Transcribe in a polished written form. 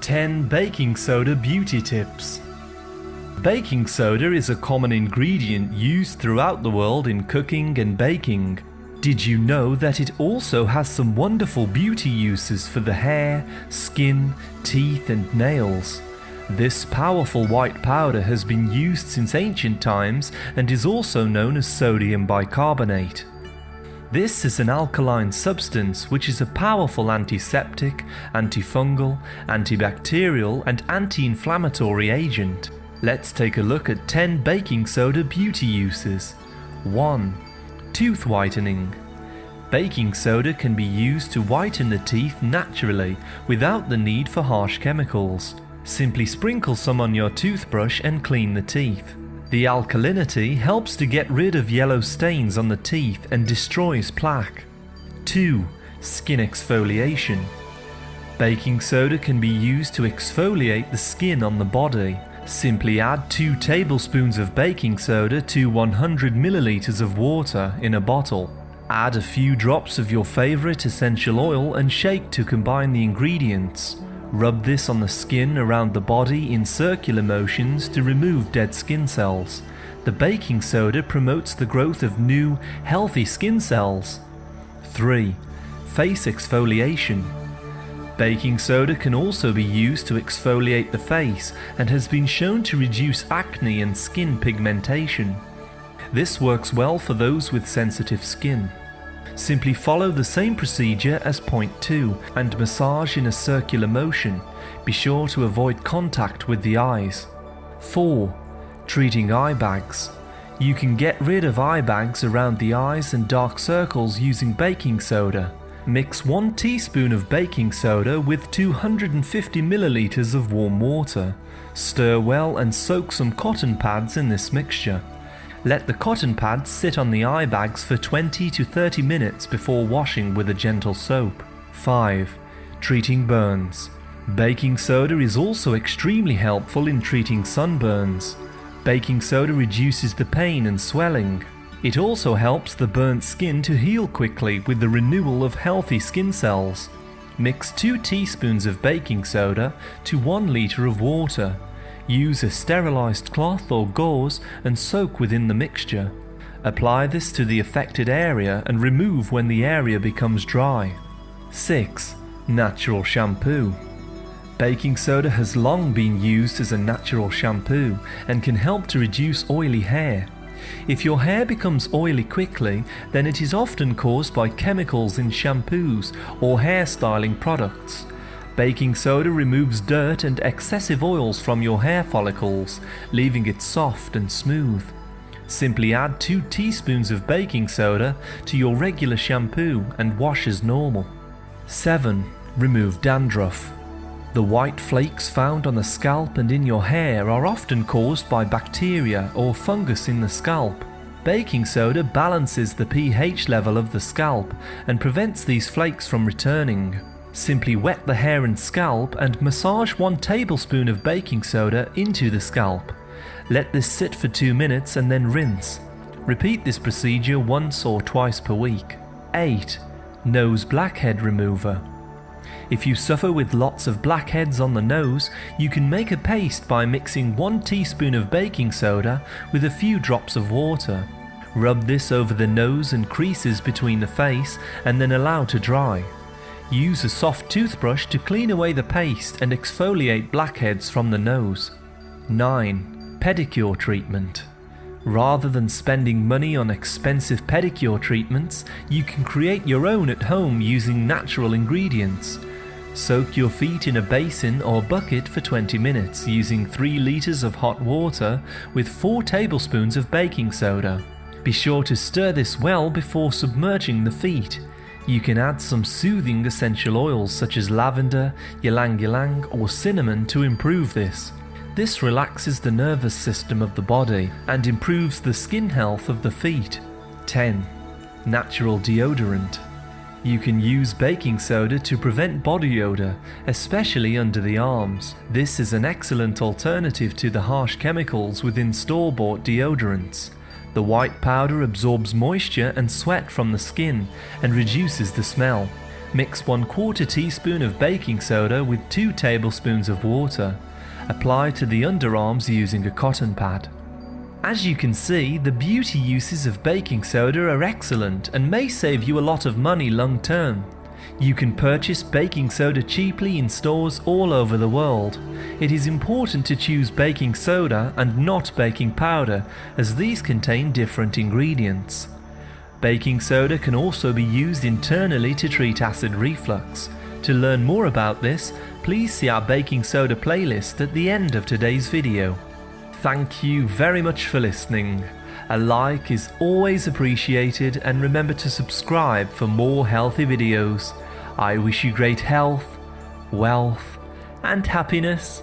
10 baking soda beauty tips. Baking soda is a common ingredient used throughout the world in cooking and baking. Did you know that it also has some wonderful beauty uses for the hair, skin, teeth and nails? This powerful white powder has been used since ancient times and is also known as sodium bicarbonate. This is an alkaline substance which is a powerful antiseptic, antifungal, antibacterial and anti-inflammatory agent. Let's take a look at 10 baking soda beauty uses. 1. Tooth whitening. Baking soda can be used to whiten the teeth naturally without the need for harsh chemicals. Simply sprinkle some on your toothbrush and clean the teeth. The alkalinity helps to get rid of yellow stains on the teeth and destroys plaque. 2. Skin exfoliation. Baking soda can be used to exfoliate the skin on the body. Simply add 2 tablespoons of baking soda to 100 milliliters of water in a bottle. Add a few drops of your favorite essential oil and shake to combine the ingredients. Rub this on the skin around the body in circular motions to remove dead skin cells. The baking soda promotes the growth of new, healthy skin cells. 3. Face exfoliation. Baking soda can also be used to exfoliate the face and has been shown to reduce acne and skin pigmentation. This works well for those with sensitive skin. Simply follow the same procedure as point 2 and massage in a circular motion. Be sure to avoid contact with the eyes. 4. Treating eye bags. You can get rid of eye bags around the eyes and dark circles using baking soda. Mix 1 teaspoon of baking soda with 250 milliliters of warm water. Stir well and soak some cotton pads in this mixture. Let the cotton pads sit on the eye bags for 20 to 30 minutes before washing with a gentle soap. 5. Treating burns. Baking soda is also extremely helpful in treating sunburns. Baking soda reduces the pain and swelling. It also helps the burnt skin to heal quickly with the renewal of healthy skin cells. Mix 2 teaspoons of baking soda to 1 liter of water. Use a sterilized cloth or gauze and soak within the mixture. Apply this to the affected area and remove when the area becomes dry. 6. Natural shampoo. Baking soda has long been used as a natural shampoo and can help to reduce oily hair. If your hair becomes oily quickly, then it is often caused by chemicals in shampoos or hair styling products. Baking soda removes dirt and excessive oils from your hair follicles, leaving it soft and smooth. Simply add 2 teaspoons of baking soda to your regular shampoo and wash as normal. 7. Remove dandruff. The white flakes found on the scalp and in your hair are often caused by bacteria or fungus in the scalp. Baking soda balances the pH level of the scalp and prevents these flakes from returning. Simply wet the hair and scalp and massage 1 tablespoon of baking soda into the scalp. Let this sit for 2 minutes and then rinse. Repeat this procedure once or twice per week. 8. Nose blackhead remover. If you suffer with lots of blackheads on the nose, you can make a paste by mixing 1 teaspoon of baking soda with a few drops of water. Rub this over the nose and creases between the face and then allow to dry. Use a soft toothbrush to clean away the paste and exfoliate blackheads from the nose. 9. Pedicure treatment. Rather than spending money on expensive pedicure treatments, you can create your own at home using natural ingredients. Soak your feet in a basin or bucket for 20 minutes using 3 liters of hot water with 4 tablespoons of baking soda. Be sure to stir this well before submerging the feet. You can add some soothing essential oils such as lavender, ylang ylang or cinnamon to improve this. This relaxes the nervous system of the body and improves the skin health of the feet. 10. Natural deodorant. You can use baking soda to prevent body odor, especially under the arms. This is an excellent alternative to the harsh chemicals within store-bought deodorants. The white powder absorbs moisture and sweat from the skin and reduces the smell. Mix 1/4 teaspoon of baking soda with 2 tablespoons of water. Apply to the underarms using a cotton pad. As you can see, the beauty uses of baking soda are excellent and may save you a lot of money long term. You can purchase baking soda cheaply in stores all over the world. It is important to choose baking soda and not baking powder, as these contain different ingredients. Baking soda can also be used internally to treat acid reflux. To learn more about this, please see our baking soda playlist at the end of today's video. Thank you very much for listening. A like is always appreciated, and remember to subscribe for more healthy videos. I wish you great health, wealth, and happiness.